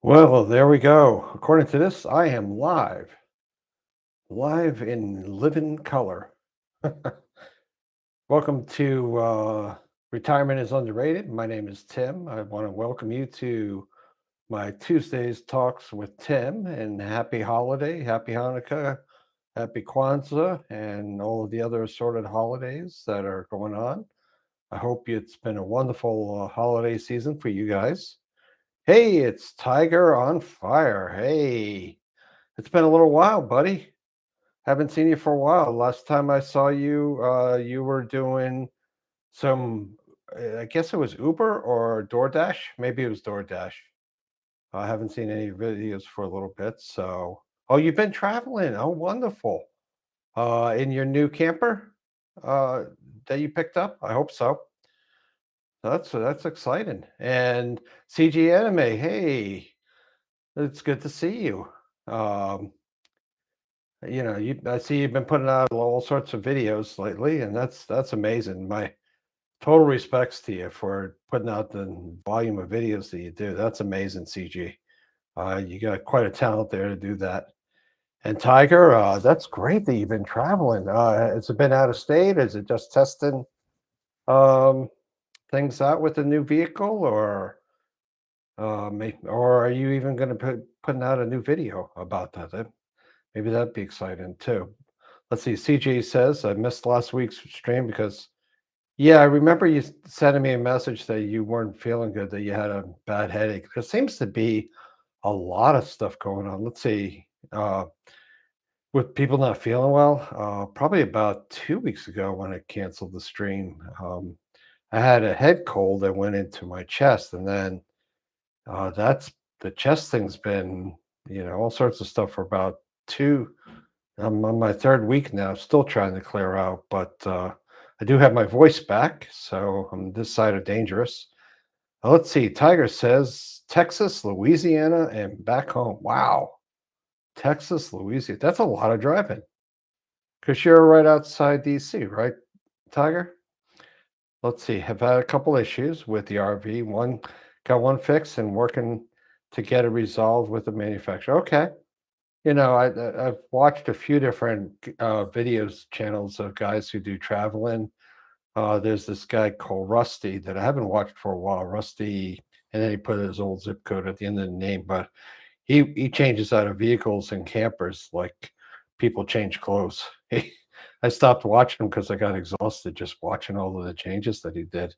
Well, there we go. According to this, I am live in living color. Welcome to Retirement is Underrated. My name is Tim. I want to welcome you to my Tuesdays Talks with Tim, and happy holiday, happy Hanukkah, happy Kwanzaa, and all of the other assorted holidays that are going on. I hope it's been a wonderful holiday season for you guys. Hey, it's Tiger on Fire. Hey. It's been a little while, buddy. Haven't seen you for a while. Last time I saw you, you were doing some, I guess it was Uber or DoorDash. Maybe it was DoorDash. I haven't seen any videos for a little bit. So, oh, you've been traveling. Oh, wonderful. In your new camper, uh, that you picked up. I hope so. That's exciting. And CG Anime. Hey, it's good to see you. Um, I see you've been putting out all sorts of videos lately, and that's amazing. My total respects to you for putting out the volume of videos that you do. That's amazing, CG. You got quite a talent there to do that. And Tiger, that's great that you've been traveling. Has it been out of state? Is it just testing um, things out with the new vehicle, or are you even going to putting out a new video about that? Maybe that'd be exciting too. Let's see. CJ says, I missed last week's stream because, yeah, I remember you sending me a message that you weren't feeling good, that you had a bad headache. There seems to be a lot of stuff going on. Let's see. With people not feeling well, probably about 2 weeks ago when I canceled the stream, I had a head cold that went into my chest. And then that's the chest thing's been, all sorts of stuff for about two. I'm on my third week now, still trying to clear out, but I do have my voice back, so I'm this side of dangerous. Let's see. Tiger says Texas, Louisiana, and back home. Wow, Texas, Louisiana. That's a lot of driving because you're right outside DC, right, Tiger? Let's see. Have had a couple issues with the RV. Got one fixed and working to get it resolved with the manufacturer. Okay. I've watched a few different videos channels of guys who do traveling. There's this guy called Rusty that I haven't watched for a while. Rusty, and then he put his old zip code at the end of the name, but he changes out of vehicles and campers like people change clothes. I stopped watching him because I got exhausted just watching all of the changes that he did.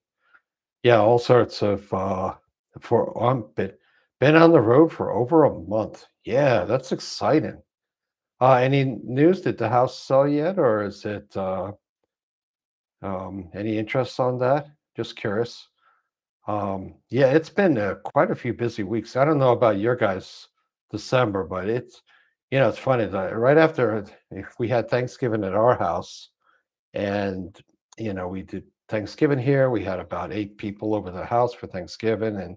Yeah, all sorts of for been on the road for over a month. Yeah, that's exciting. Any news? Did the house sell yet, or is it any interest on that? Just curious. Yeah, it's been quite a few busy weeks. I don't know about your guys' December, but it's funny that right after if we had Thanksgiving at our house, and we did Thanksgiving here. We had about 8 people over the house for Thanksgiving, and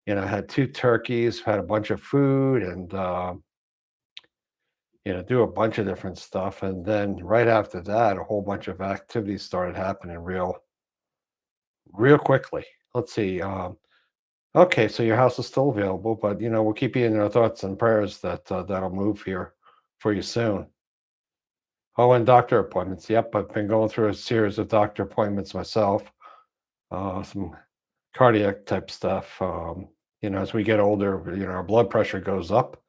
had two turkeys, had a bunch of food, and do a bunch of different stuff. And then right after that, a whole bunch of activities started happening real quickly. Let's see. Okay, so your house is still available, but we'll keep you in our thoughts and prayers that that'll move here for you soon. Oh, and doctor appointments. Yep, I've been going through a series of doctor appointments myself. Some cardiac type stuff. As we get older, our blood pressure goes up,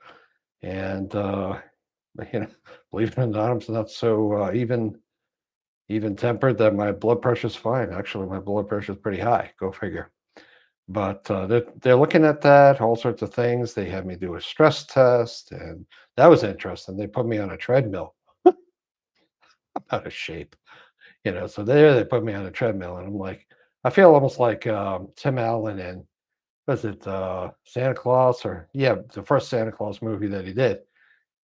and you know, believe it or not, I'm not so even tempered that my blood pressure's fine. Actually, my blood pressure is pretty high. Go figure. But they're looking at that, all sorts of things. They had me do a stress test, and that was interesting. They put me on a treadmill. Out of shape, So there they put me on a treadmill, and I'm like, I feel almost like Tim Allen and was it Santa Claus, or yeah, the first Santa Claus movie that he did,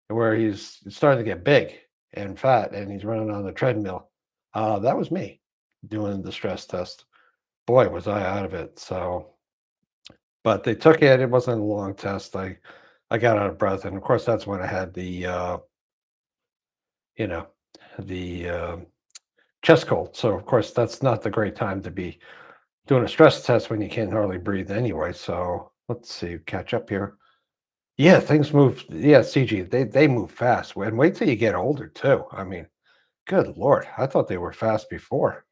where he's starting to get big and fat, and he's running on the treadmill. That was me doing the stress test. Boy, was I out of it. So, but they took it. It wasn't a long test. I got out of breath, and of course, that's when I had you know, the chest cold. So, of course, that's not the great time to be doing a stress test when you can't hardly breathe anyway. So, let's see, catch up here. Yeah, things move. Yeah, CG. They move fast. And wait till you get older too. I mean, good lord, I thought they were fast before.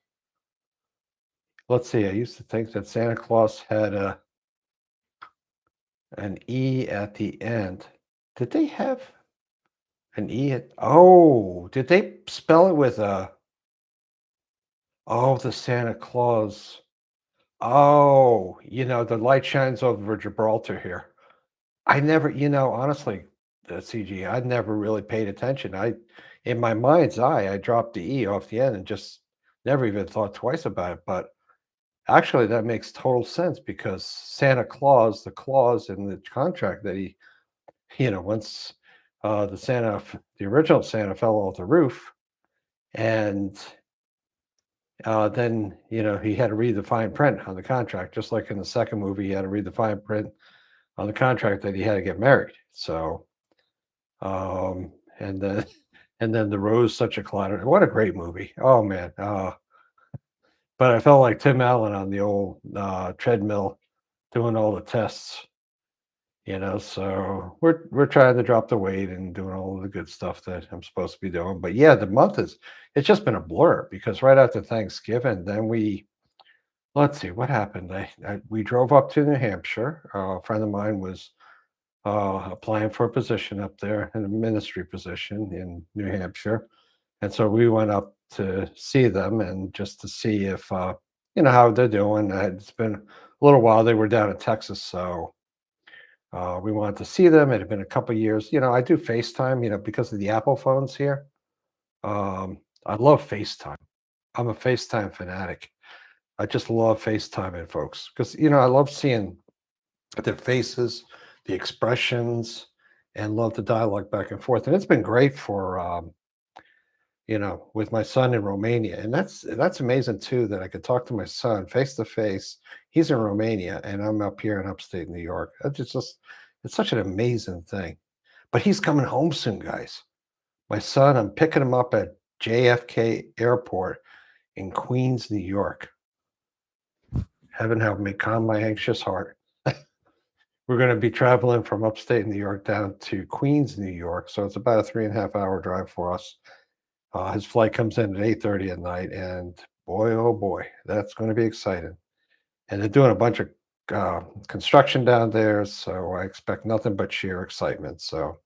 Let's see. I used to think that Santa Claus had an E at the end. Did they have an E at? Oh, did they spell it with a? Oh, the Santa Claus. Oh, the light shines over Gibraltar here. I never, honestly, CG, I never really paid attention. In my mind's eye, I dropped the E off the end and just never even thought twice about it. But actually, that makes total sense because Santa Claus, the clause in the contract that he, once the original Santa fell off the roof, and then he had to read the fine print on the contract, just like in the second movie, he had to read the fine print on the contract that he had to get married. So and then and then The Rose, Such a Clatter. What a great movie. Oh man. But I felt like Tim Allen on the old treadmill doing all the tests, so we're trying to drop the weight and doing all of the good stuff that I'm supposed to be doing. But yeah, the month is it's just been a blur because right after Thanksgiving, then let's see what happened. We drove up to New Hampshire. A friend of mine was applying for a position up there, in a ministry position in New Hampshire. And so we went up to see them and just to see if, how they're doing. It's been a little while. They were down in Texas. So we wanted to see them. It had been a couple years. I do FaceTime, because of the Apple phones here. I love FaceTime. I'm a FaceTime fanatic. I just love FaceTiming folks because, I love seeing their faces, the expressions, and love the dialogue back and forth. And it's been great for, with my son in Romania. And that's amazing too that I could talk to my son face to face. He's in Romania and I'm up here in upstate New York. It's such an amazing thing. But he's coming home soon, guys. My son, I'm picking him up at JFK Airport in Queens, New York. Heaven help me, calm my anxious heart. We're going to be traveling from upstate New York down to Queens, New York. So it's about a 3.5 hour drive for us. His flight comes in at 8:30 at night, and boy, oh boy, that's going to be exciting. And they're doing a bunch of construction down there, so I expect nothing but sheer excitement. So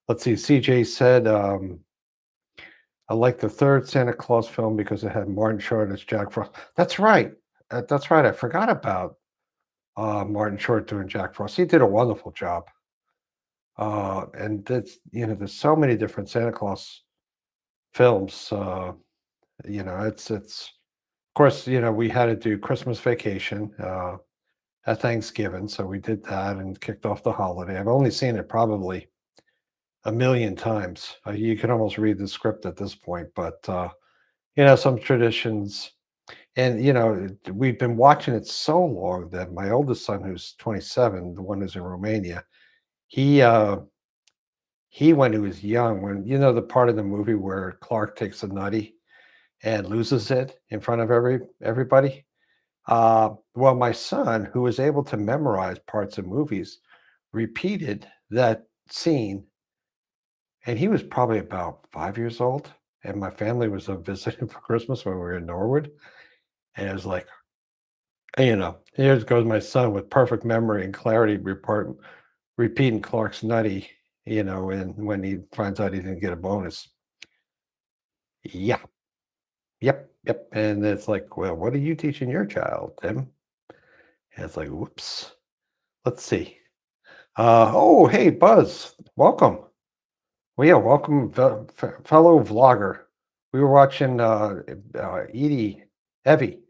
let's see. CJ said, "I like the third Santa Claus film because it had Martin Short as Jack Frost." That's right. That's right. I forgot about Martin Short doing Jack Frost. He did a wonderful job. And that's there's so many different Santa Claus films. It's of course, we had to do Christmas Vacation at Thanksgiving, so we did that and kicked off the holiday. I've only seen it probably a million times. You can almost read the script at this point, but some traditions. And we've been watching it so long that my oldest son, who's 27, the one who's in Romania, he when he was young, when the part of the movie where Clark takes a nutty and loses it in front of everybody. Well, my son, who was able to memorize parts of movies, repeated that scene, and he was probably about 5 years old. And my family was visiting for Christmas when we were in Norwood, and it was like, here goes my son with perfect memory and clarity, repeating Clark's nutty, and when he finds out he didn't get a bonus. Yeah, yep. And it's like, well, what are you teaching your child, Tim? And it's like, whoops. Let's see. Oh, hey, Buzz, welcome. Well, yeah, welcome, fellow vlogger. We were watching Evie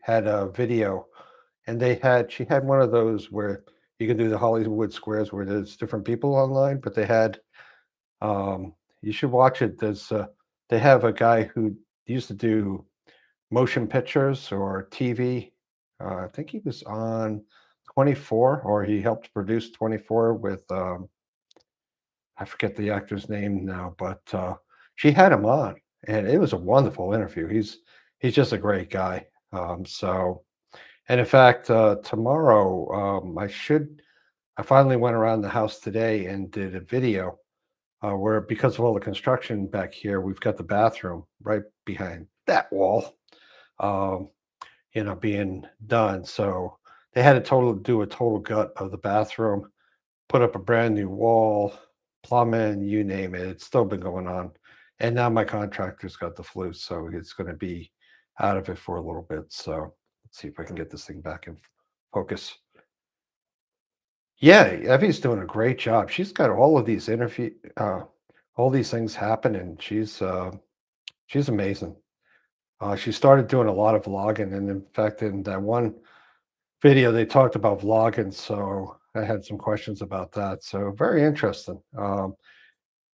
had a video, and she had one of those where you can do the Hollywood Squares where there's different people online, but they had, you should watch it. They have a guy who used to do motion pictures or TV. I think he was on 24, or he helped produce 24 with, I forget the actor's name now, but she had him on, and it was a wonderful interview. He's just a great guy. And in fact, tomorrow I should. I finally went around the house today and did a video where, because of all the construction back here, we've got the bathroom right behind that wall, um, being done. So they had to do a total gut of the bathroom, put up a brand new wall, plumbing, you name it. It's still been going on. And now my contractor's got the flu, so it's going to be out of it for a little bit. So let's see if I can get this thing back in focus. Yeah, Evie's doing a great job. She's got all these things happen, and she's amazing. She started doing a lot of vlogging, and in fact, in that one video, they talked about vlogging, so I had some questions about that. So very interesting.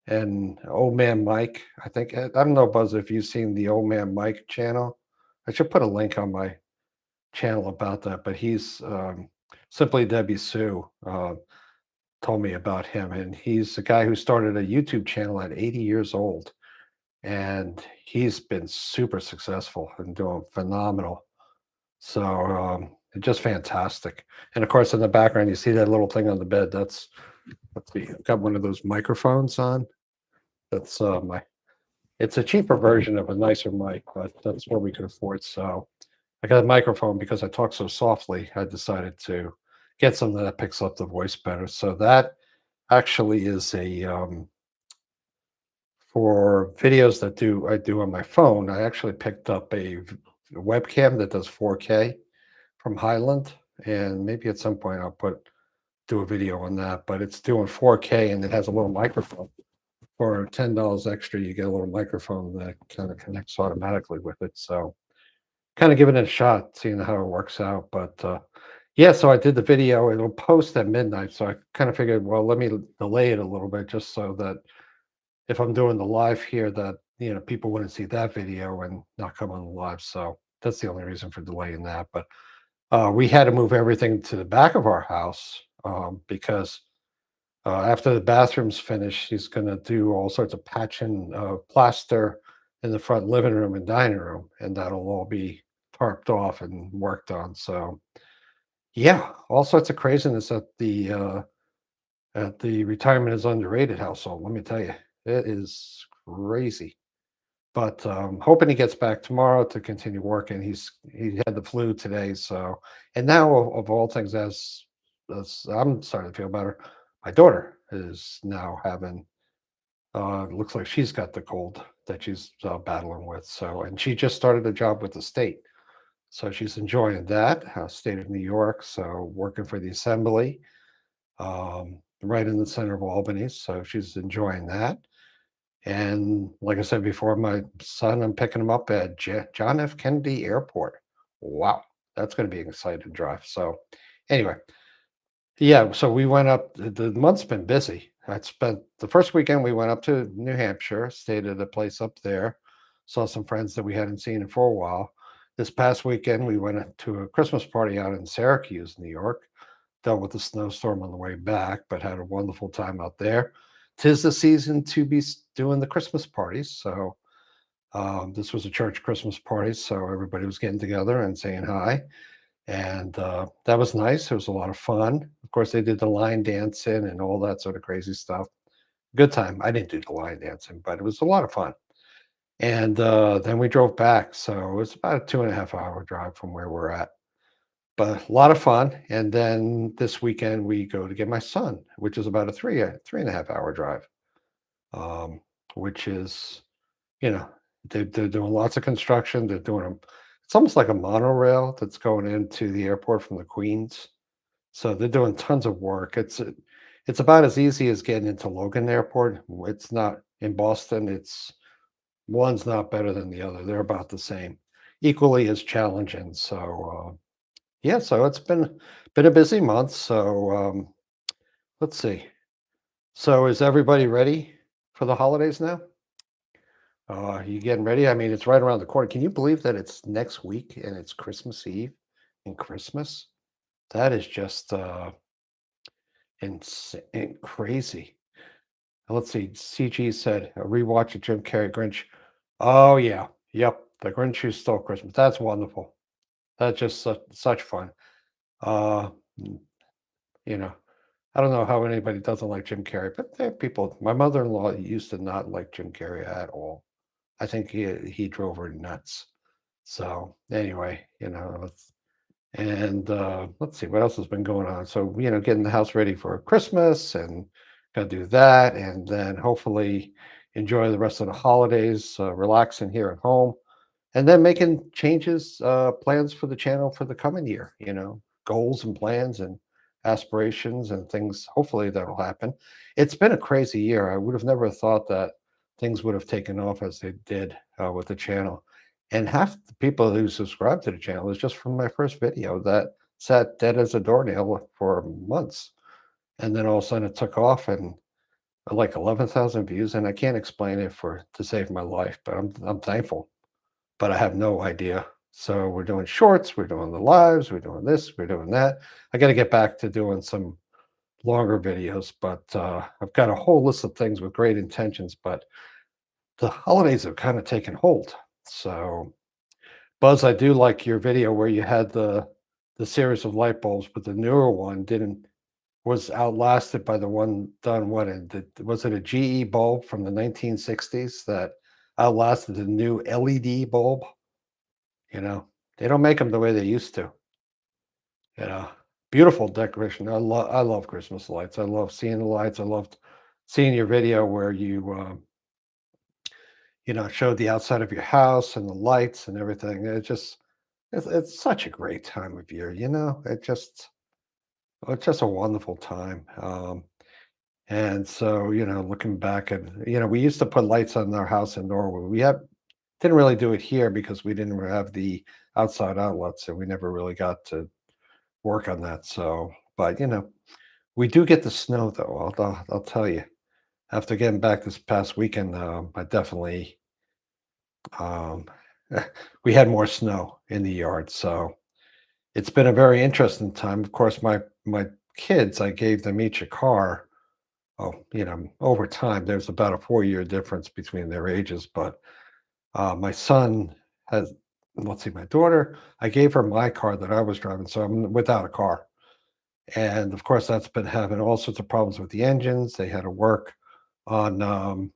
And Old Man Mike, I think I don't know, Buzz, if you've seen the Old Man Mike channel. I should put a link on my channel about that, but he's Simply Debbie Sue. Told me about him, and he's a guy who started a YouTube channel at 80 years old, and he's been super successful and doing phenomenal. So just fantastic. And of course, in the background, you see that little thing on the bed. That's let's see, I've got one of those microphones on. That's my. It's a cheaper version of a nicer mic, but that's what we could afford. So I got a microphone because I talk so softly. I decided to get something that picks up the voice better. So that actually is a for videos that do I do on my phone. I actually picked up a webcam that does 4K from Highland, and maybe at some point I'll do a video on that. But it's doing 4K, and it has a little microphone. For $10 extra, you get a little microphone that kind of connects automatically with it. So kind of giving it a shot, seeing how it works out. But yeah, so I did the video. It'll post at midnight, so I kind of figured, well, let me delay it a little bit just so that if I'm doing the live here, that people wouldn't see that video and not come on the live. So that's the only reason for delaying that. But we had to move everything to the back of our house because after the bathroom's finished, he's going to do all sorts of patching plaster in the front living room and dining room, and that'll all be tarped off and worked on. So yeah, all sorts of craziness at the retirement is underrated household. Let me tell you, it is crazy. But hoping he gets back tomorrow to continue working. He had the flu today, so and now of all things, as I'm starting to feel better, my daughter is now having. It looks like she's got the cold that she's battling with. So, and she just started a job with the state, so she's enjoying that. State of New York, so working for the assembly, right in the center of Albany. So she's enjoying that. And like I said before, my son, I'm picking him up at John F. Kennedy Airport. Wow, that's going to be an exciting drive. So, anyway, yeah, so we went up. The month's been busy. I spent the first weekend we went up to New Hampshire, stayed at a place up there, saw some friends that we hadn't seen in for a while. This past weekend we went to a Christmas party out in Syracuse, New York. Dealt with the snowstorm on the way back, but had a wonderful time out there. 'Tis the season to be doing the Christmas parties. So this was a church Christmas party, so everybody was getting together and saying hi, and that was nice. It was a lot of fun. Of course, they did the line dancing and all that sort of crazy stuff. Good time. I didn't do the line dancing, but it was a lot of fun. And then we drove back, so it was about a 2.5 hour drive from where we're at, but a lot of fun. And then this weekend we go to get my son, which is about a 3.5 hour drive, um, which is, you know, they're doing lots of construction. They're doing a, it's almost like a monorail that's going into the airport from the Queens. So they're doing tons of work. It's about as easy as getting into Logan Airport. It's not in Boston. It's one's not better than the other. They're about the same, equally as challenging. So yeah, so it's been a busy month. So let's see. So is everybody ready for the holidays now? You getting ready? I mean, it's right around the corner. Can you believe that it's next week and it's Christmas Eve and Christmas? That is just insane, crazy. Let's see. CG said a rewatch of Jim Carrey Grinch. Oh yeah, yep. The Grinch Who Stole Christmas. That's wonderful. That's just such fun. Uh, mm, you know. I don't know how anybody doesn't like Jim Carrey, but there are people. My mother-in-law used to not like Jim Carrey at all. I think he drove her nuts. So anyway, and let's see what else has been going on. So getting the house ready for Christmas and gonna do that, and then hopefully enjoy the rest of the holidays, relaxing here at home, and then making changes, plans for the channel for the coming year. Goals and plans and aspirations and things. Hopefully that'll happen. It's been a crazy year. I would have never thought that things would have taken off as they did with the channel. And half the people who subscribe to the channel is just from my first video that sat dead as a doornail for months. And then all of a sudden it took off and like 11,000 views. And I can't explain it to save my life, but I'm thankful. But I have no idea. So we're doing shorts, we're doing the lives, we're doing this, we're doing that. I got to get back to doing some longer videos, but I've got a whole list of things with great intentions, but the holidays have kind of taken hold. So Buzz, I do like your video where you had the series of light bulbs, but the newer one didn't was outlasted by the one done was it a GE bulb from the 1960s that outlasted the new LED bulb? You know, they don't make them the way they used to. You know, beautiful decoration. I love Christmas lights. I love seeing the lights. I loved seeing your video where you showed the outside of your house and the lights and everything. It's such a great time of year. It's just a wonderful time. And so, looking back at, we used to put lights on our house in Norway. Didn't really do it here because we didn't have the outside outlets, so we never really got to work on that. So, but we do get the snow though. I'll tell you. After getting back this past weekend, I definitely um, we had more snow in the yard. So it's been a very interesting time. Of course, my kids, I gave them each a car. Oh, over time, there's about a 4-year difference between their ages. But my son has, let's see, my daughter, I gave her my car that I was driving, so I'm without a car. And of course, that's been having all sorts of problems with the engines. They had to work on,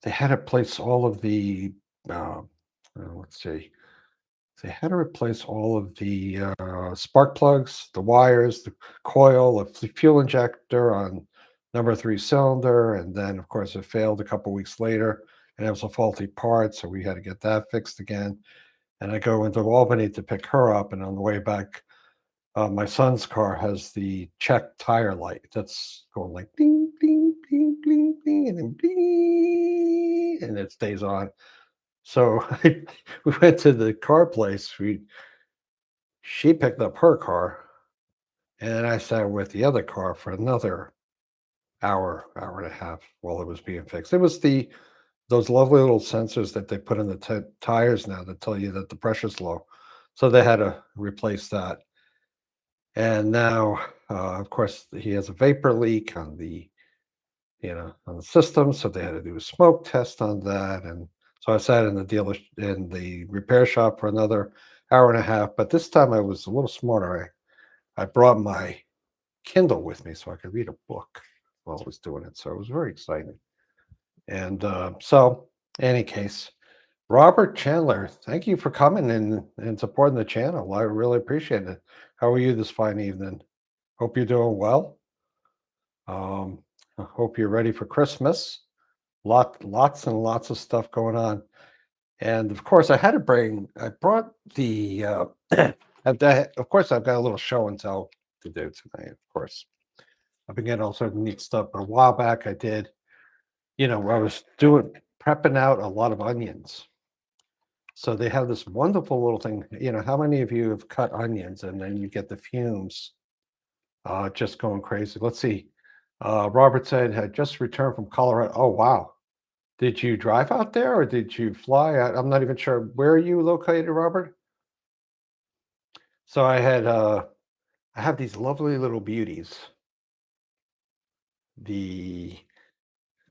they had to replace all of the, let's see, they had to replace all of the spark plugs, the wires, the coil, the fuel injector on number three cylinder. And then, of course, it failed a couple weeks later and it was a faulty part. So we had to get that fixed again. And I go into Albany to pick her up. And on the way back, my son's car has the check tire light that's going like ding, ding, ding, ding, ding, and then ding, and it stays on. So we went to the car place. She picked up her car, and I sat with the other car for another hour, hour and a half while it was being fixed. It was those lovely little sensors that they put in the tires now that tell you that the pressure's low. So they had to replace that. And now, of course, he has a vapor leak on the system, so they had to do a smoke test on that. And so I sat in the repair shop for another hour and a half. But this time I was a little smarter. I brought my Kindle with me so I could read a book while I was doing it. So it was very exciting. And so, any case, Robert Chandler, thank you for coming and supporting the channel. I really appreciate it. How are you this fine evening? Hope you're doing well. I hope you're ready for Christmas. Lots and lots of stuff going on. And of course, I brought the, of course, I've got a little show and tell to do tonight, of course. I've been getting all sorts of neat stuff, but a while back I did, I was prepping out a lot of onions. So they have this wonderful little thing. How many of you have cut onions and then you get the fumes just going crazy? Let's see. Robert said had just returned from Colorado. Oh, wow. Did you drive out there or did you fly? I'm not even sure. Where are you located, Robert? So I have these lovely little beauties. The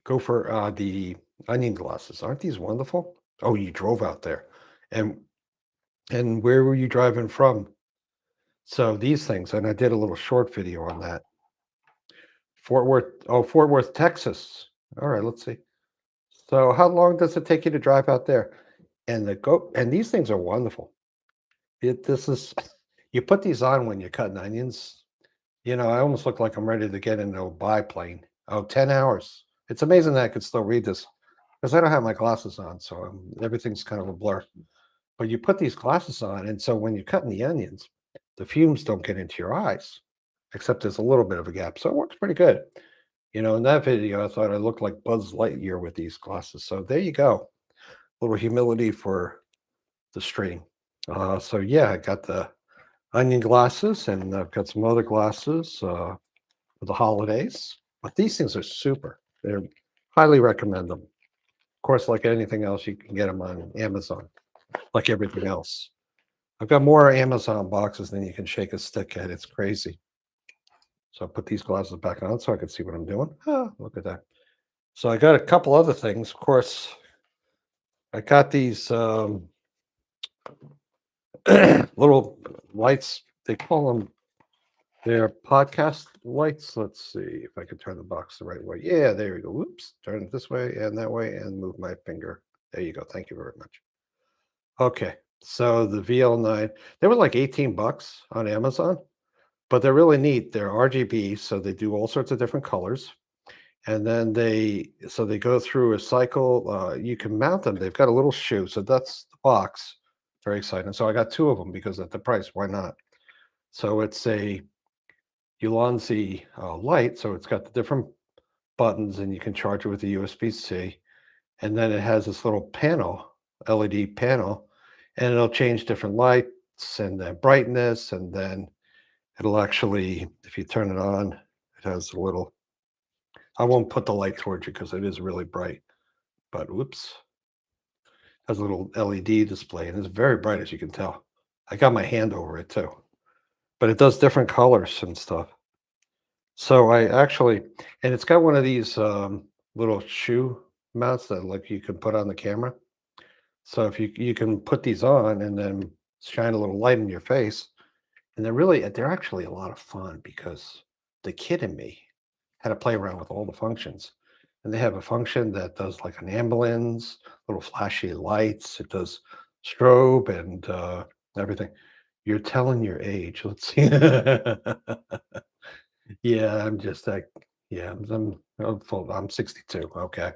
gopher, the onion glasses. Aren't these wonderful? Oh, you drove out there. And where were you driving from? So these things, and I did a little short video on that. Fort Worth, Texas. All right, let's see. So how long does it take you to drive out there? And these things are wonderful. This is you put these on when you're cutting onions. I almost look like I'm ready to get into a biplane. Oh, 10 hours. It's amazing that I could still read this because I don't have my glasses on, so everything's kind of a blur. But you put these glasses on, and so when you're cutting the onions, the fumes don't get into your eyes, except there's a little bit of a gap. So it works pretty good. In that video, I thought I looked like Buzz Lightyear with these glasses. So there you go. A little humility for the stream. So yeah, I got the onion glasses, and I've got some other glasses for the holidays. But these things are super. They're highly recommend them. Of course, like anything else, you can get them on Amazon, like everything else. I've got more Amazon boxes than you can shake a stick at. It's crazy. So I put these glasses back on so I can see what I'm doing. Look at that. So I got a couple other things. Of course, I got these little lights. They call them they're podcast lights. Let's see if I can turn the box the right way. Yeah, there we go. Whoops. Turn it this way and that way and move my finger. There you go. Thank you very much. Okay. So the VL9, they were like 18 bucks on Amazon, but they're really neat. They're RGB, so they do all sorts of different colors. And then they go through a cycle. You can mount them. They've got a little shoe. So that's the box. Very exciting. So I got two of them because at the price, why not? So it's a Ulanzi light. So it's got the different buttons and you can charge it with a USB-C. And then it has this little panel, LED panel, and it'll change different lights and the brightness. And then it'll actually, if you turn it on, it has a little, I won't put the light towards you because it is really bright, but whoops, has a little LED display and it's very bright as you can tell. I got my hand over it too, but it does different colors and stuff. So I actually, and it's got one of these little shoe mounts that like you can put on the camera. So if you can put these on and then shine a little light in your face, and they're actually a lot of fun because the kid in me had to play around with all the functions. And they have a function that does like an ambulance, little flashy lights. It does strobe and everything. You're telling your age. Let's see. Yeah, I'm just like, yeah, I'm 62. Okay.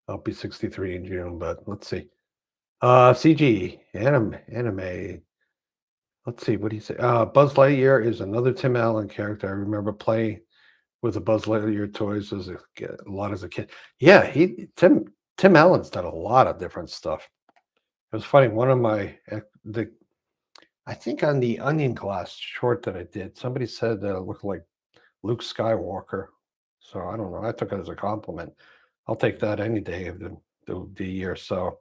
I'll be 63 in June, but let's see. CG, anime. Let's see, what do you say? Buzz Lightyear is another Tim Allen character. I remember playing with the Buzz Lightyear toys a lot as a kid. Yeah, Tim Allen's done a lot of different stuff. It was funny. One of my the I think on the Onion Glass short that I did, somebody said that it looked like Luke Skywalker. So I don't know. I took it as a compliment. I'll take that any day of the year. So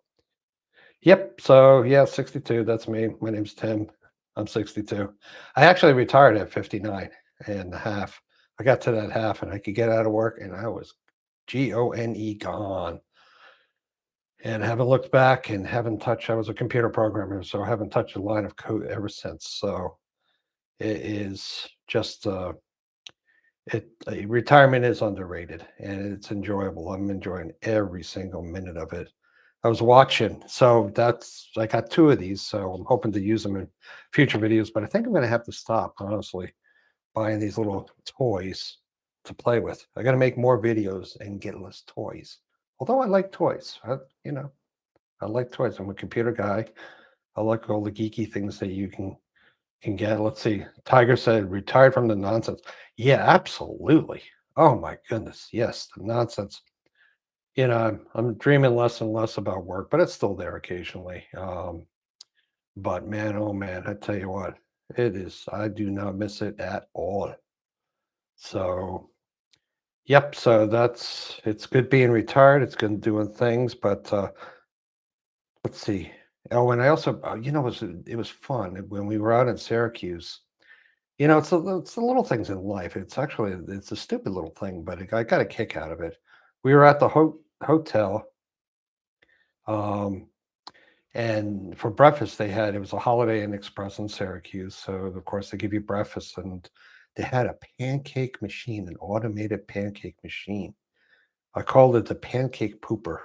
yep. So yeah, 62. That's me. My name's Tim. I'm 62. I actually retired at 59 and a half. I got to that half and I could get out of work and I was GONE gone. And haven't looked back and haven't touched. I was a computer programmer, so I haven't touched a line of code ever since. So it is just retirement is underrated and it's enjoyable. I'm enjoying every single minute of it. I was watching, so I got two of these, so I'm hoping to use them in future videos. But I think I'm going to have to stop, honestly, buying these little toys to play with. I got to make more videos and get less toys. Although I like toys, I like toys. I'm a computer guy. I like all the geeky things that you can get. Let's see. Tiger said, retired from the nonsense. Yeah, absolutely. Oh my goodness. Yes, the nonsense. I'm dreaming less and less about work, but it's still there occasionally. But man, oh man, I tell you what, it is. I do not miss it at all. So, yep. So it's good being retired. It's good doing things, but let's see. Oh, and I also, it was fun when we were out in Syracuse. It's the little things in life. It's a stupid little thing, but I got a kick out of it. We were at the hotel, um, and for breakfast it was a Holiday Inn Express in Syracuse. So of course they give you breakfast, and They had a pancake machine, an automated pancake machine. I called it the pancake pooper.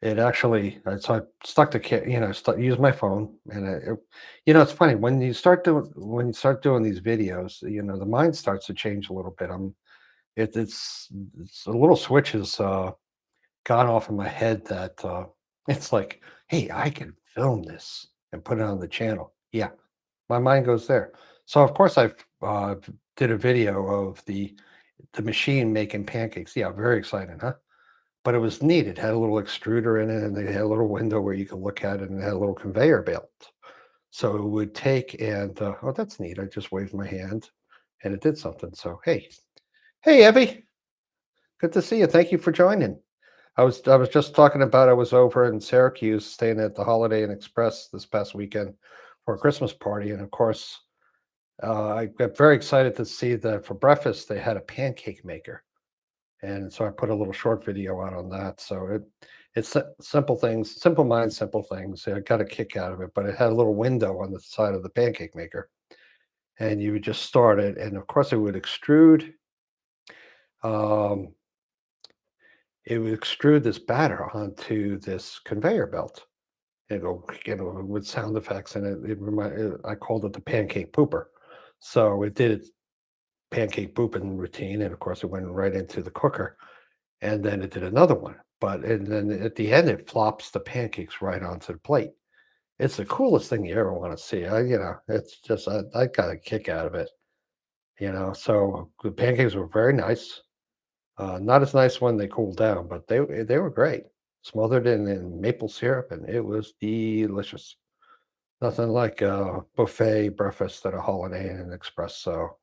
It actually so I stuck the used my phone, and it's funny when you start doing these videos, the mind starts to change a little bit. It's a little switches gone off in my head that it's like, hey, I can film this and put it on the channel. Yeah, my mind goes there. So of course I did a video of the machine making pancakes. Yeah, very exciting, huh? But it was neat. It had a little extruder in it, and they had a little window where you could look at it, and it had a little conveyor belt. So it would take and oh, that's neat. I just waved my hand, and it did something. So hey, Evie, good to see you. Thank you for joining. I was just talking about I was over in Syracuse staying at the Holiday Inn Express this past weekend for a Christmas party, and of course, I got very excited to see that for breakfast they had a pancake maker, and so I put a little short video out on that. So simple things, simple minds, simple things. I got a kick out of it, but it had a little window on the side of the pancake maker, and you would just start it, and of course Um, it would extrude this batter onto this conveyor belt and go, with sound effects, and I called it the pancake pooper. So it did its pancake pooping routine, and of course it went right into the cooker, and then it did another one. And then at the end, it flops the pancakes right onto the plate. It's the coolest thing you ever want to see. It's just I got a kick out of it. So the pancakes were very nice. Not as nice when they cooled down, but they were great. Smothered in maple syrup, and it was delicious. Nothing like a buffet breakfast at a Holiday Inn Express. So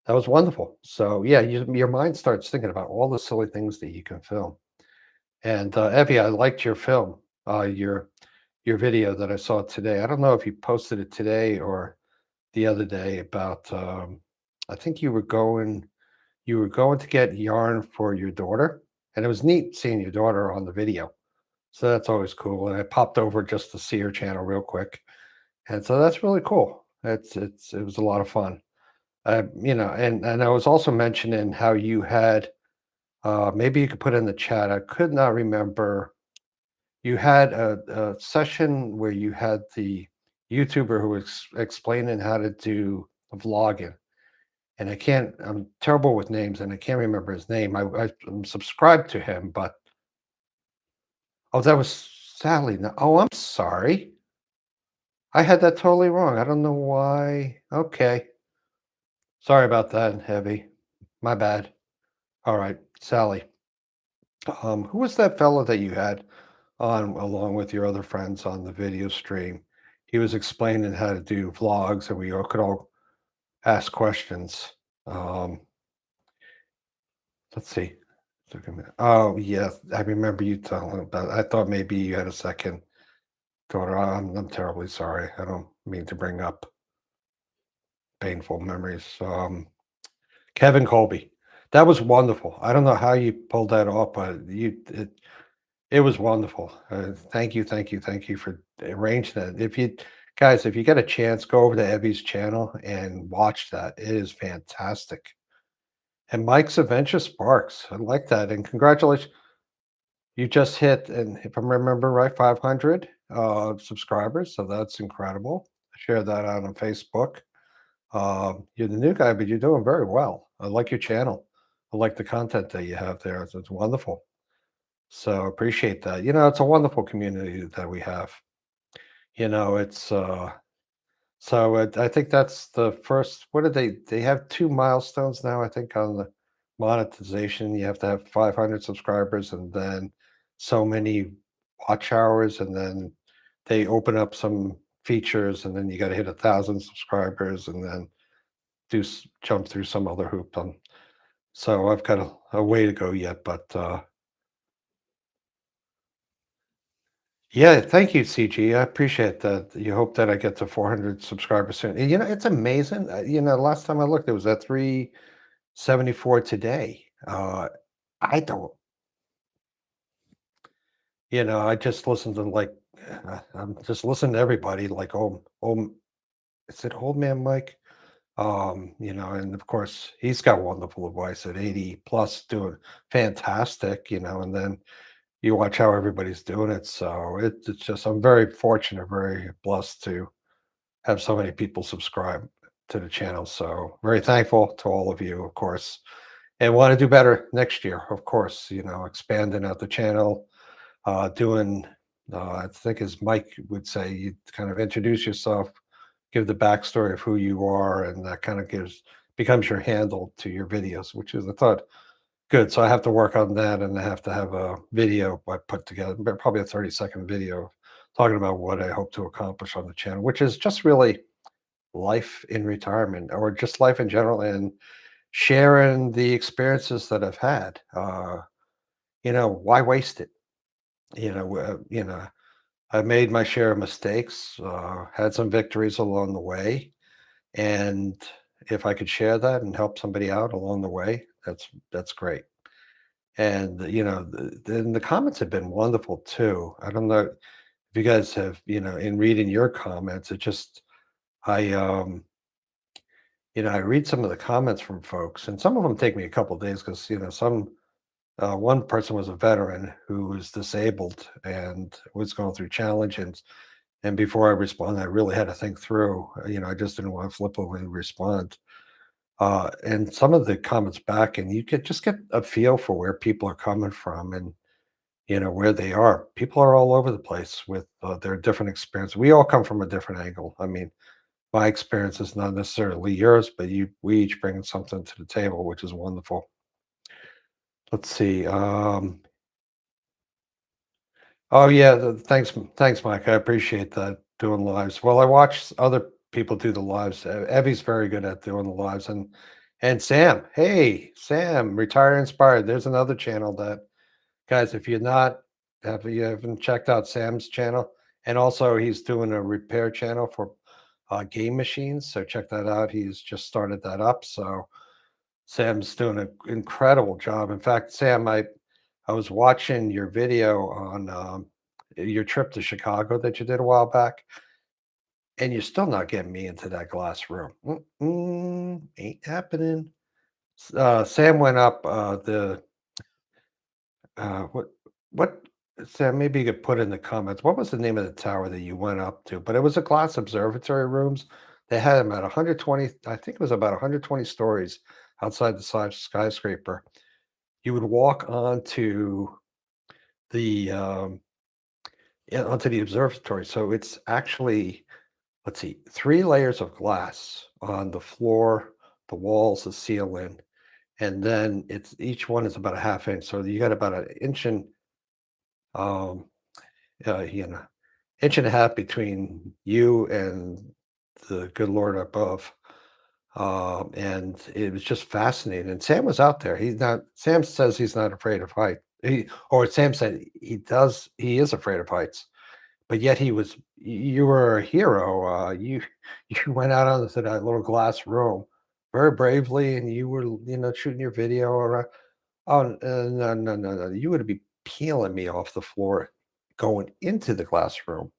that was wonderful. So yeah, your mind starts thinking about all the silly things that you can film. And Evie, I liked your film, your video that I saw today. I don't know if you posted it today or the other day about. I think you were going to get yarn for your daughter, and it was neat seeing your daughter on the video. So that's always cool. And I popped over just to see her channel real quick, and so that's really cool. It was a lot of fun. And I was also mentioning how you had. Maybe you could put in the chat. I could not remember. You had a session where you had the YouTuber who was explaining how to do vlogging, and I'm terrible with names, and I can't remember his name. I'm subscribed to him, but oh, that was Sally. No, oh, I'm sorry. I had that totally wrong. I don't know why. Okay. Sorry about that, Heavy. My bad. All right, Sally. Who was that fellow that you had on along with your other friends on the video stream? He was explaining how to do vlogs, and we all could all ask questions. Um, let's see. Took a minute. Oh, yes, I remember you telling about. I thought maybe you had a second daughter. I'm terribly sorry. I don't mean to bring up painful memories. Kevin Colby, that was wonderful. I don't know how you pulled that off, but it was wonderful. Thank you, thank you, thank you for arranging that. If you get a chance, go over to Evie's channel and watch that. It is fantastic. And Mike's Adventure Sparks, I like that. And congratulations, you just hit, and if I remember right, 500 subscribers. So that's incredible. I shared that out on Facebook. You're the new guy, but you're doing very well. I like your channel. I like the content that you have there. It's wonderful. So appreciate that. It's a wonderful community that we have. It's I think that's the first. What did they have 2 milestones now, I think, on the monetization. You have to have 500 subscribers and then so many watch hours, and then they open up some features, and then you got to hit 1,000 subscribers, and then jump through some other hoop. So I've got a way to go yet, but yeah, thank you, CG. I appreciate that. You hope that I get to 400 subscribers soon. And, it's amazing. Last time I looked, it was at 374 today. I don't, I just listen to I'm just listening to everybody like, is it Old Man Mike? And of course he's got wonderful advice at 80 plus, doing fantastic, and then you watch how everybody's doing it. So it's just, I'm very fortunate, very blessed to have so many people subscribe to the channel. So very thankful to all of you, of course, and want to do better next year, of course, expanding out the channel, doing, I think as Mike would say, you kind of introduce yourself, give the backstory of who you are, and that kind of becomes your handle to your videos, which is, I thought, good. So I have to work on that, and I have to have a video I put together, but probably a 30-second video talking about what I hope to accomplish on the channel, which is just really life in retirement, or just life in general, and sharing the experiences that I've had. Why waste it? I made my share of mistakes, had some victories along the way, and if I could share that and help somebody out along the way, that's great. And then the comments have been wonderful too. I don't know if you guys have, in reading your comments, it just, I I read some of the comments from folks, and some of them take me a couple days because one person was a veteran who was disabled and was going through challenges. And before I respond, I really had to think through. I just didn't want to flippantly respond. And some of the comments back, and you could just get a feel for where people are coming from, and where they are. People are all over the place with their different experience. We all come from a different angle. I mean, my experience is not necessarily yours, but we each bring something to the table, which is wonderful. Let's see. Oh yeah, thanks, Mike. I appreciate that, doing lives. Well, I watch other people do the lives. Evie's very good at doing the lives, and Sam. Hey, Sam, Retire Inspired. There's another channel that, guys, if you haven't checked out Sam's channel, and also he's doing a repair channel for game machines. So check that out. He's just started that up. So Sam's doing an incredible job. In fact, Sam, I was watching your video on your trip to Chicago that you did a while back, and you're still not getting me into that glass room. Ain't happening. Sam went up what what Sam, maybe you could put in the comments, what was the name of the tower that you went up to? But it was a glass observatory rooms. They had about 120, I think it was about 120 stories outside the skyscraper. You would walk the um, onto the observatory. So it's actually, let's see, 3 layers of glass on the floor, the walls, the ceiling, and then it's each one is about a half inch. So you got about an inch and um, inch and a half between you and the good Lord above. And it was just fascinating. And Sam was out there. Sam says he's not afraid of height. Sam said he is afraid of heights, but yet you were a hero. You went out onto that little glass room very bravely, and you were, shooting your video around. Oh, no, no, no, no. You would be peeling me off the floor going into the glass room.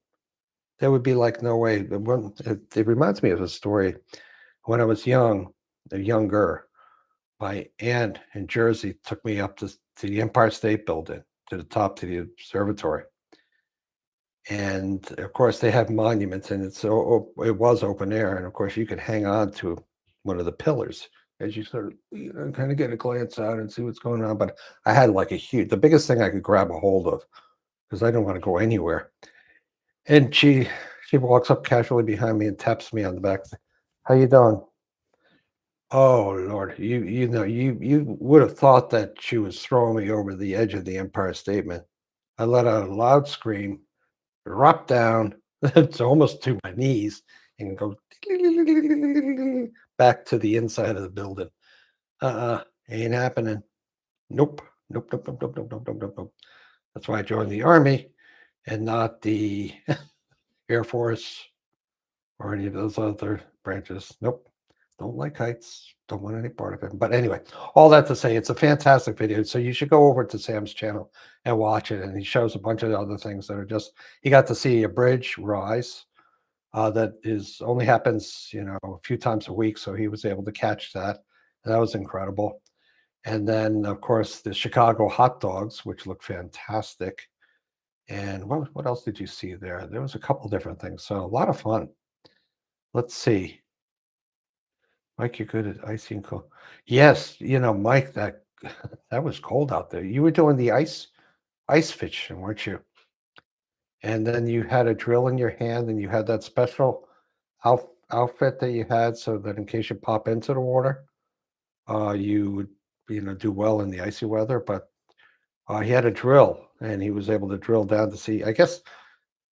There would be like no way. It reminds me of a story when I was younger. My aunt in Jersey took me up to the Empire State Building, to the top, to the observatory. And of course, they have monuments, and it was open air. And of course, you could hang on to one of the pillars as you sort of, kind of get a glance out and see what's going on. But I had like the biggest thing I could grab a hold of, because I don't want to go anywhere. And she walks up casually behind me and taps me on the back. How you doing? Oh Lord, you would have thought that she was throwing me over the edge of the Empire Statement. I let out a loud scream, drop down, it's almost to my knees, and go back to the inside of the building. Ain't happening. Nope. Nope. Nope. Nope. Nope. Nope. Nope. Nope. Nope. Nope. That's why I joined the army and not the Air Force or any of those other branches. Nope. Don't like heights. Don't want any part of it. But anyway, all that to say, it's a fantastic video. So you should go over to Sam's channel and watch it. And he shows a bunch of other things that are just, he got to see a bridge rise. that is only happens, a few times a week. So he was able to catch that. That was incredible. And then, of course, the Chicago hot dogs, which look fantastic. And what else did you see there? There was a couple different things. So a lot of fun. Let's see. Mike, you're good at icy and cold. Yes, Mike, that that was cold out there. You were doing the ice fishing, weren't you? And then you had a drill in your hand, and you had that special outfit that you had so that in case you pop into the water, you would, do well in the icy weather. But he had a drill, and he was able to drill down to see. I guess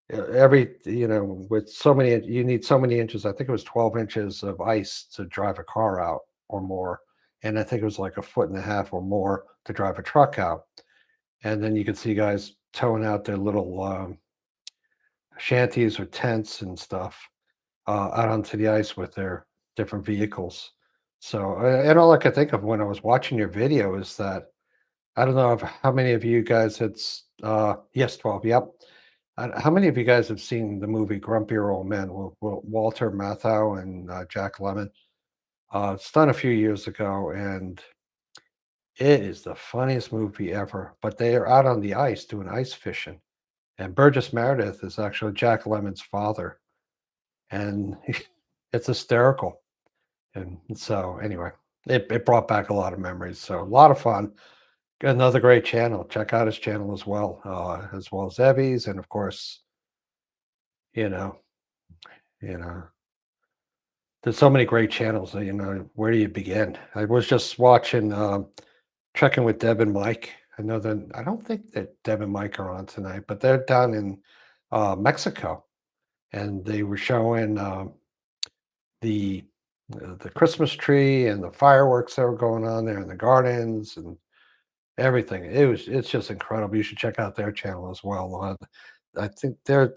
with so many, you need so many inches. I think it was 12 inches of ice to drive a car out or more. And I think it was like a foot and a half or more to drive a truck out. And then you could see guys towing out their little shanties or tents and stuff out onto the ice with their different vehicles. So, and all I could think of when I was watching your video is that I don't know if how many of you guys yes, 12, yep. How many of you guys have seen the movie Grumpier Old Men with Walter Matthau and Jack Lemmon? It's done a few years ago, and it is the funniest movie ever. But they are out on the ice doing ice fishing, and Burgess Meredith is actually Jack Lemmon's father, and it's hysterical. And so, anyway, it brought back a lot of memories. So, a lot of fun. Another great channel. Check out his channel as well as Evie's, and of course, you know, you know, there's so many great channels that where do you begin? I was just watching, Trekking with Deb and Mike. I don't think that Deb and Mike are on tonight, but they're down in Mexico, and they were showing the the Christmas tree and the fireworks that were going on there in the gardens and everything. It's just incredible. You should check out their channel as well. I think their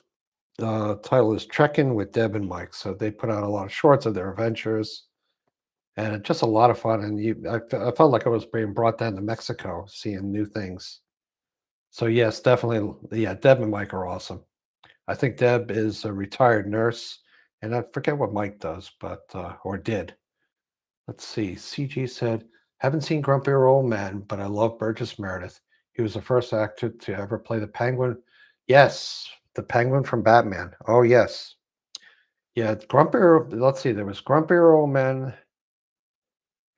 title is Trekking with Deb and Mike. So they put out a lot of shorts of their adventures, and it's just a lot of fun. And I felt like I was being brought down to Mexico, seeing new things. So yes, definitely, yeah. Deb and Mike are awesome. I think Deb is a retired nurse, and I forget what Mike does, but or did. Let's see. CG said, haven't seen Grumpier Old Man, but I love Burgess Meredith. He was the first actor to ever play the Penguin. Yes, the Penguin from Batman. Oh, yes. Yeah, Grumpier. Let's see. There was Grumpier Old Man,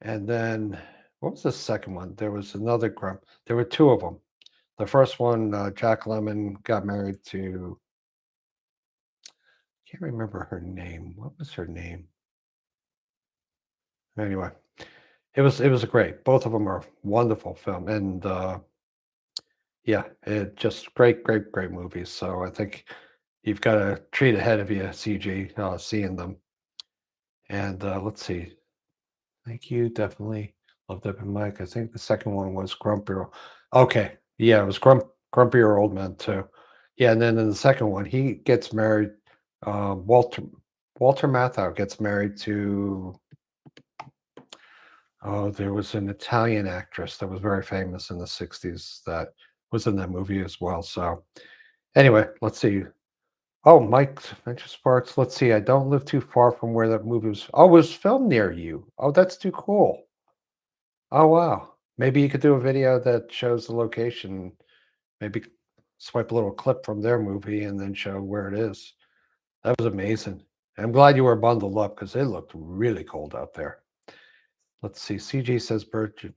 and then what was the second one? There was another Grump. There were two of them. The first one, Jack Lemmon got married to. Can't remember her name. What was her name? Anyway, it was a great. Both of them are wonderful film, and yeah, it just great, great, great movies. So I think you've got a treat ahead of you, CG, seeing them. And let's see. Thank you. Definitely loved Up and Mike. I think the second one was Grumpier. Okay. Yeah, it was Grumpier Old Man too. Yeah, and then in the second one, he gets married. Walter Matthau gets married to. Oh, there was an Italian actress that was very famous in the '60s that was in that movie as well. So anyway, let's see. Oh, Mike Venture Sparks. Let's see. I don't live too far from where that movie was. Oh, it was filmed near you. Oh, that's too cool. Oh, wow. Maybe you could do a video that shows the location. Maybe swipe a little clip from their movie and then show where it is. That was amazing. I'm glad you were bundled up because it looked really cold out there. Let's see. CG says Burgess.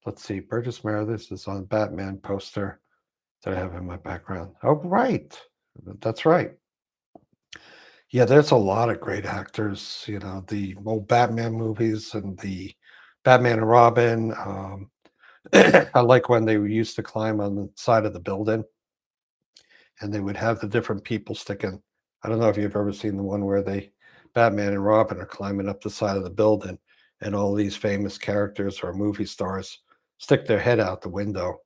Let's see. Burgess Meredith is on Batman poster that I have in my background. Oh, right. That's right. Yeah, there's a lot of great actors, the old Batman movies and the Batman and Robin. I like when they used to climb on the side of the building and they would have the different people sticking. I don't know if you've ever seen the one where Batman and Robin are climbing up the side of the building and all these famous characters or movie stars stick their head out the window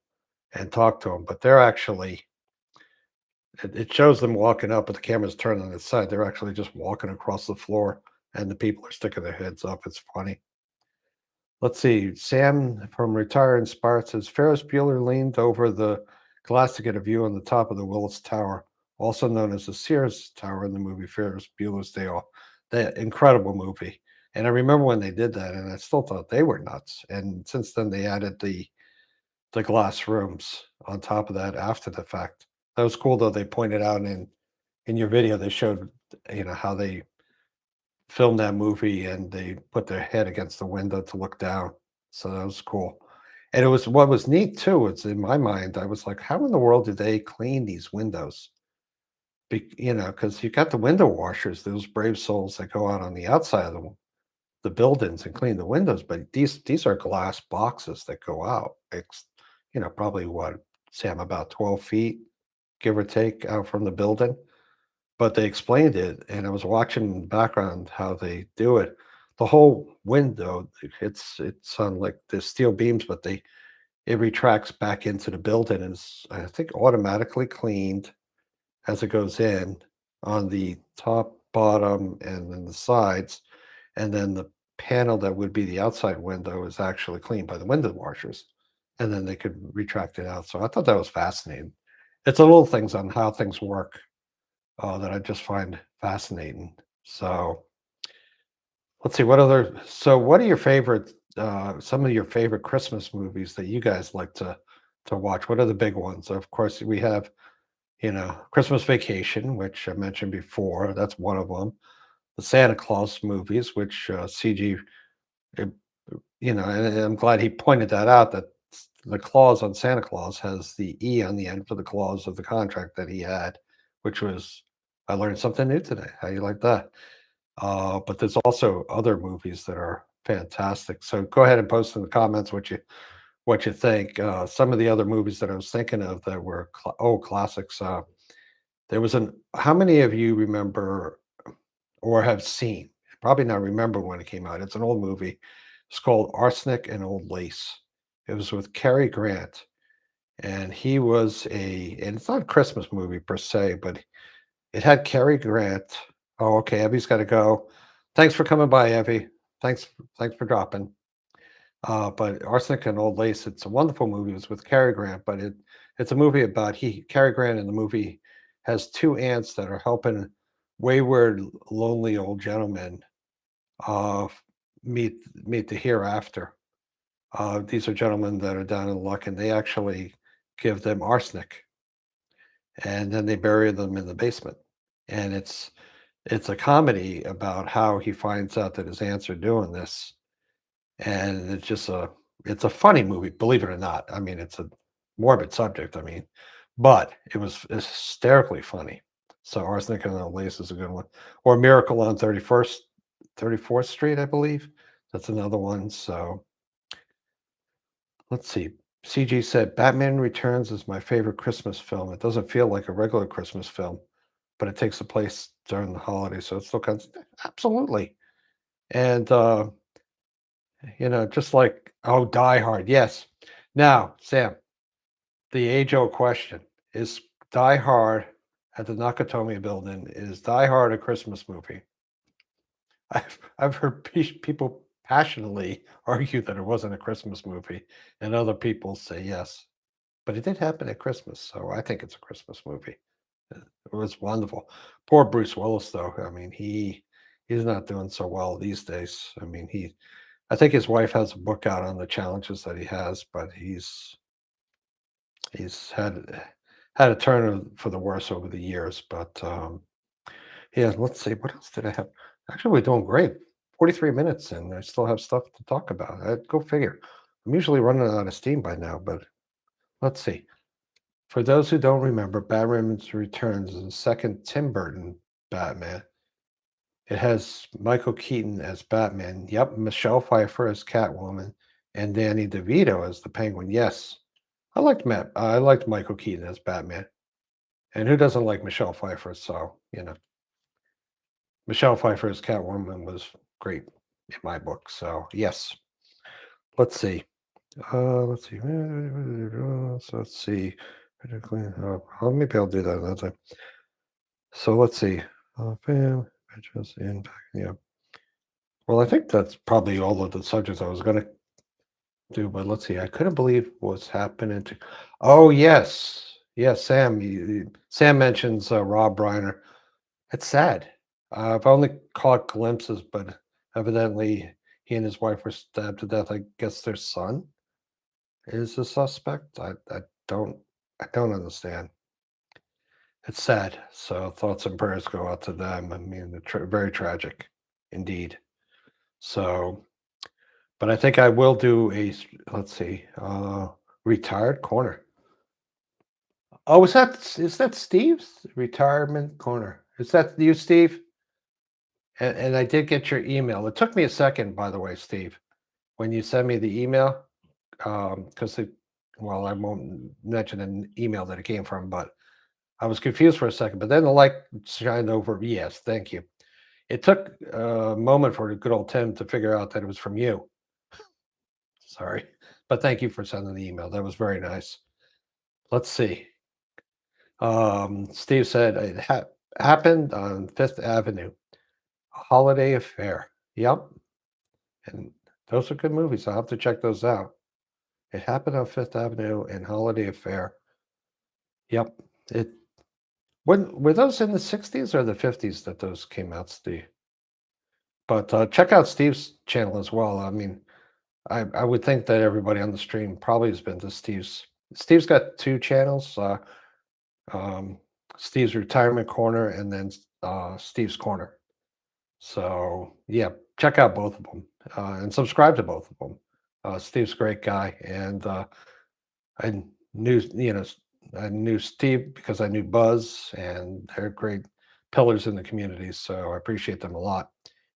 and talk to them, but they're actually it shows them walking up, but the camera's turned on its side. They're actually just walking across the floor, and the people are sticking their heads up. It's funny. Let's see. Sam from Retire Inspired says Ferris Bueller leaned over the glass to get a view on the top of the Willis Tower. also known as the Sears Tower in the movie Ferris Bueller's Day Off. The incredible movie. And I remember when they did that, and I still thought they were nuts. And since then, they added the glass rooms on top of that after the fact. That was cool, though. They pointed out in your video, they showed how they filmed that movie, and they put their head against the window to look down. So that was cool. And it was what was neat too. It's in my mind. I was like, how in the world did they clean these windows? Because you got the window washers, those brave souls that go out on the outside of the buildings and clean the windows, but these are glass boxes that go out. It's probably what, Sam, about 12 feet, give or take, out from the building. But they explained it, and I was watching in the background how they do it. The whole window, it's on like the steel beams, but it retracts back into the building and is, I think, automatically cleaned as it goes in on the top, bottom, and then the sides. And then the panel that would be the outside window is actually cleaned by the window washers. And then they could retract it out. So I thought that was fascinating. It's the little things on how things work that I just find fascinating. So let's see what other. So what are your favorite? Some of your favorite Christmas movies that you guys like to watch? What are the big ones? Of course, we have Christmas Vacation, which I mentioned before. That's one of them. The Santa Claus movies, which CG, uh, and I'm glad he pointed that out. That the clause on Santa Claus has the E on the end for the clause of the contract that he had, which was, I learned something new today. How you like that? But there's also other movies that are fantastic. So go ahead and post in the comments what you think. Some of the other movies that I was thinking of that were old classics. There was an. How many of you remember or have seen? Probably not remember when it came out. It's an old movie. It's called Arsenic and Old Lace. It was with Cary Grant, and he was and it's not a Christmas movie per se, but it had Cary Grant. Oh, okay. Evie's got to go. Thanks for coming by, Evie. Thanks for dropping. But Arsenic and Old Lace, it's a wonderful movie. It was with Cary Grant, but it's a movie about Cary Grant in the movie has two aunts that are helping wayward, lonely old gentlemen uh, meet the hereafter. These are gentlemen that are down in luck, and they actually give them arsenic, and then they bury them in the basement. And it's a comedy about how he finds out that his aunts are doing this, and it's a funny movie, believe it or not. I mean, it's a morbid subject. I mean, but it's hysterically funny. So Arsenic and the Lace is a good one, or Miracle on 34th Street, I believe. That's another one. So let's see. CG said Batman Returns is my favorite Christmas film. It doesn't feel like a regular Christmas film, but it takes place during the holidays, so it still counts. Absolutely. And just like, oh, Die Hard, yes. Now, Sam, the age-old question is: Die Hard at the Nakatomi Building, is Die Hard a Christmas movie? I've heard people passionately argue that it wasn't a Christmas movie, and other people say yes, but it did happen at Christmas, so I think it's a Christmas movie. It was wonderful. Poor Bruce Willis, though. I mean, he's not doing so well these days. I mean, I think his wife has a book out on the challenges that he has, but he's had a turn for the worse over the years. But yeah, let's see. What else did I have? Actually, we're doing great. 43 minutes, and I still have stuff to talk about. Go figure. I'm usually running out of steam by now, but let's see. For those who don't remember, Batman Returns is the second Tim Burton Batman. It has Michael Keaton as Batman. Yep, Michelle Pfeiffer as Catwoman, and Danny DeVito as the Penguin. Yes, I liked Matt. I liked Michael Keaton as Batman, and who doesn't like Michelle Pfeiffer? So Michelle Pfeiffer as Catwoman was great in my book. So yes, let's see. Let's see. So let's see. Maybe I'll do that another time. So let's see. Bam, just impact. Yeah. Well, I think that's probably all of the subjects I was going to do, but let's see. I couldn't believe what's happening to. Oh yes, Yeah, Sam. Sam mentions Rob Reiner. It's sad. I've only caught glimpses, but evidently he and his wife were stabbed to death. I guess their son is the suspect. Don't I don't understand. It's sad. So thoughts and prayers go out to them. I mean, very tragic, indeed. So, but I think I will do let's see, retired corner. Oh, is that Steve's retirement corner? Is that you, Steve? And I did get your email. It took me a second, by the way, Steve, when you sent me the email, because well, I won't mention an email that it came from, but I was confused for a second. But then the light shined over. Yes, thank you. It took a moment for the good old Tim to figure out that it was from you. Sorry, but thank you for sending the email. That was very nice. Let's see. Steve said it happened on Fifth Avenue, a holiday affair. Yep, and those are good movies. I'll have to check those out. It happened on Fifth Avenue and Holiday Affair. Yep. It when were those in the 60s or the 50s that those came out, Steve? But check out Steve's channel as well. I mean, I would think that everybody on the stream probably has been to Steve's. Steve's got two channels. Um, Steve's Retirement Corner and then Steve's Corner. So yeah, check out both of them and subscribe to both of them. Steve's a great guy, and I knew I knew Steve because I knew Buzz, and they're great pillars in the community. So I appreciate them a lot.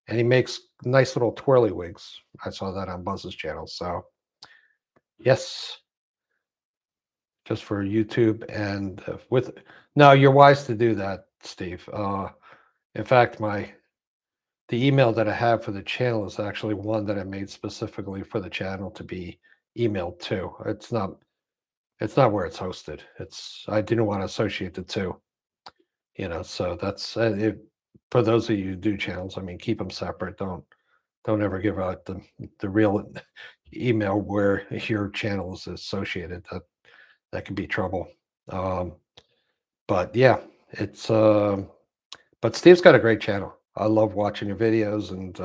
And he makes nice little twirly wigs. I saw that on Buzz's channel. So yes, just for YouTube and with no, you're wise to do that, Steve. In fact, the email that I have for the channel is actually one that I made specifically for the channel to be emailed to. It's not where it's hosted. I didn't want to associate the two, so that's for those of you who do channels, I mean, keep them separate. Don't ever give out the real email where your channel is associated. That could be trouble. Um, but yeah, it's but Steve's got a great channel. I love watching your videos, and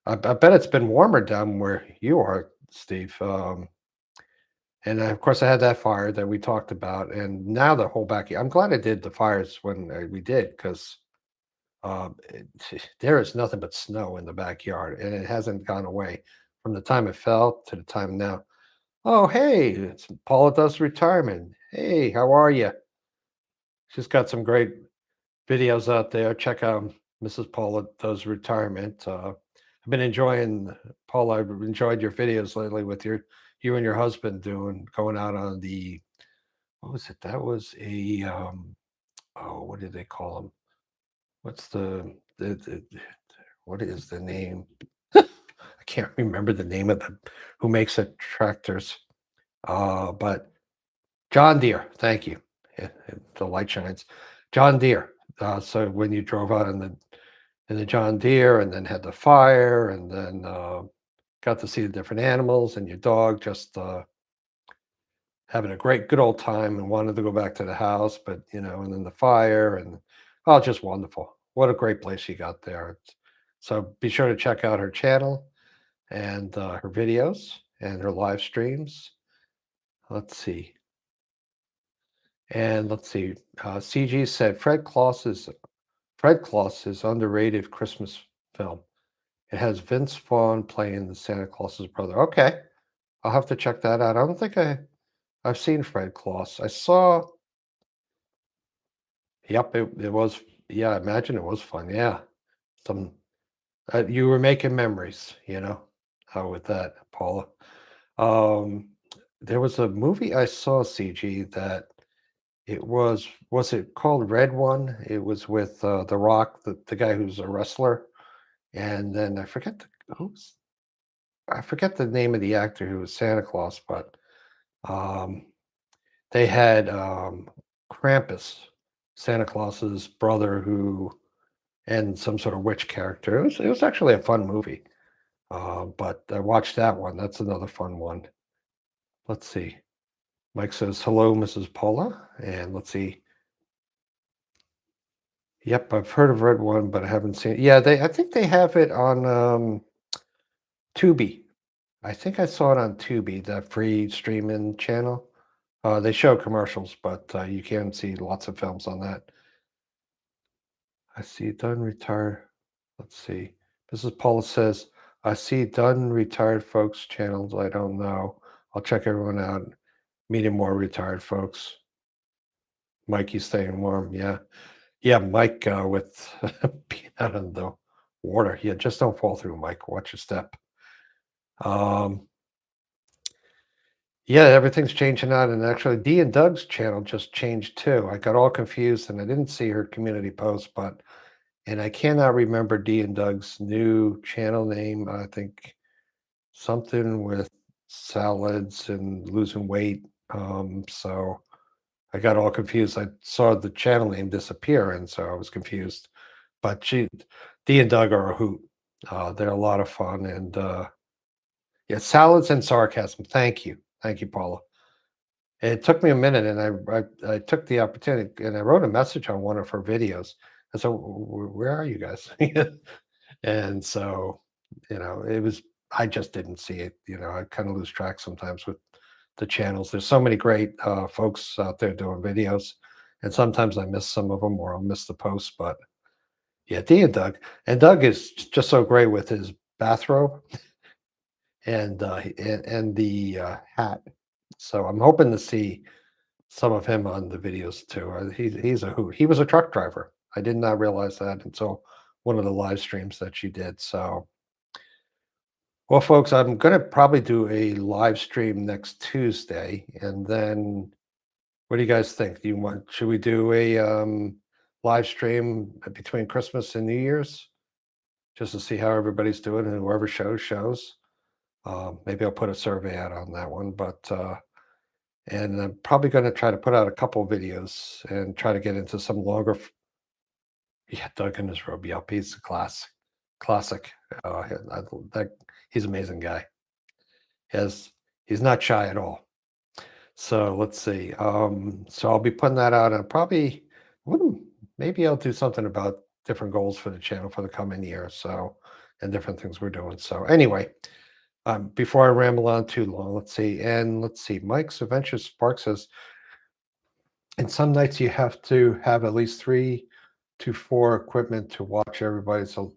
I bet it's been warmer down where you are, Steve. And of course, I had that fire that we talked about, and now the whole backyard. I'm glad I did the fires when we did, because there is nothing but snow in the backyard, and it hasn't gone away from the time it fell to the time now. Oh, hey, it's Paula Does Retirement. Hey, how are you? She's got some great videos out there. Check out Mrs. Paula Does Retirement. I've been enjoying Paula. I've enjoyed your videos lately with you and your husband going out on the what was it? That was a oh, what did they call them? What's the what is the name? I can't remember the name of the who makes it tractors. But John Deere. Thank you. The light shines. John Deere. So when you drove out in the John Deere and then had the fire and then got to see the different animals and your dog just having a good old time and wanted to go back to the house, but and then the fire and oh, just wonderful. What a great place you got there. So be sure to check out her channel and her videos and her live streams. Let's see. And let's see. CG said Fred Claus is underrated Christmas film. It has Vince Vaughn playing the Santa Claus's brother. Okay, I'll have to check that out. I don't think I've seen Fred Claus. I saw. Yep, it was. Yeah, I imagine it was fun. Yeah, some you were making memories. With that, Paula. Um, there was a movie I saw, CG, that it was it called Red One? It was with The Rock, the guy who's a wrestler, and then I forget the name of the actor who was Santa Claus, but um, they had Krampus, Santa Claus's brother, and some sort of witch character. It was actually a fun movie, but I watched that one. That's another fun one. Let's see. Mike says, hello, Mrs. Paula. And let's see. Yep, I've heard of Red One, but I haven't seen it. Yeah, I think they have it on Tubi. I think I saw it on Tubi, the free streaming channel. They show commercials, but you can see lots of films on that. I see done retired. Let's see. Mrs. Paula says, I see done retired folks channels. I don't know. I'll check everyone out. Meeting more retired folks. Mikey staying warm. Yeah. Yeah, Mike with being out in the water. Yeah, just don't fall through, Mike. Watch your step. Um, yeah, everything's changing out, and actually, Dee and Doug's channel just changed too. I got all confused, and I didn't see her community post, but and I cannot remember Dee and Doug's new channel name. I think something with salads and losing weight. So I got all confused. I saw the channel name disappear, and so I was confused. But Dee and Doug are a hoot. They're a lot of fun, and yeah, salads and sarcasm. Thank you, Paula. It took me a minute, and I took the opportunity, and I wrote a message on one of her videos. And so, where are you guys? And so, it was. I just didn't see it. I kind of lose track sometimes with the channels. There's so many great folks out there doing videos, and sometimes I miss some of them, or I'll miss the posts. But yeah, Dee and Doug is just so great with his bathrobe and the hat. So I'm hoping to see some of him on the videos too. He's a hoot. He was a truck driver. I did not realize that until one of the live streams that she did. So, well, folks, I'm gonna probably do a live stream next Tuesday, and then what do you guys think? Should we do a live stream between Christmas and New Year's just to see how everybody's doing, and whoever shows. Maybe I'll put a survey out on that one, but and I'm probably going to try to put out a couple videos and try to get into some longer. Yeah, Doug and his Roby up. He's a classic. That he's an amazing guy. Has he's not shy at all. So let's see. So I'll be putting that out, and probably wouldn't maybe I'll do something about different goals for the channel for the coming year. So and different things we're doing. So anyway, before I ramble on too long, let's see. Mike's Adventure Spark says, and some nights you have to have at least 3 to 4 equipment to watch everybody so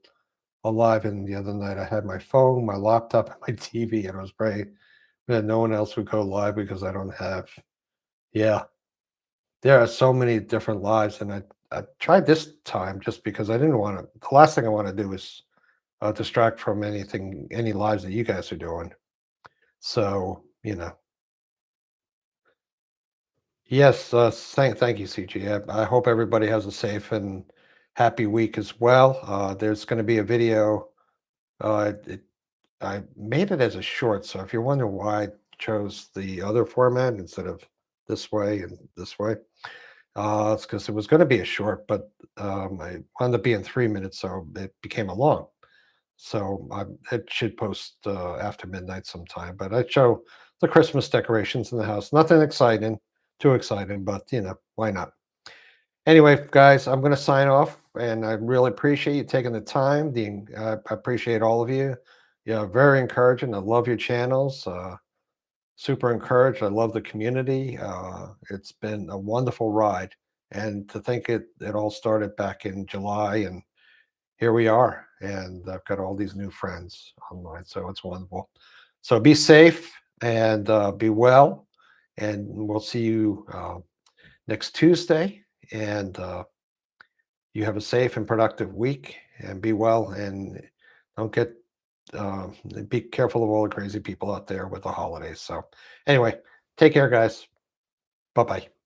alive. And the other night I had my phone, my laptop, and my TV, and I was praying that no one else would go live because I don't have. Yeah, there are so many different lives, and I tried this time just because I didn't want to. The last thing I want to do is distract from any lives that you guys are doing. So yes, thank you, CG. I hope everybody has a safe and happy week as well. There's going to be a video. I made it as a short, so if you're wondering why I chose the other format instead of this way and this way, it's because it was going to be a short, but I wound up being 3 minutes, so it became a long. So it should post after midnight sometime. But I show the Christmas decorations in the house. Nothing exciting, too exciting, but why not? Anyway, guys, I'm going to sign off, and I really appreciate you taking the time. I appreciate all of you. Yeah, very encouraging. I love your channels. Super encouraged. I love the community. It's been a wonderful ride, and to think it all started back in July, and here we are. And I've got all these new friends online, so it's wonderful. So be safe and be well, and we'll see you next Tuesday. And you have a safe and productive week, and be well, and don't get uh, be careful of all the crazy people out there with the holidays. So anyway, take care, guys. Bye bye.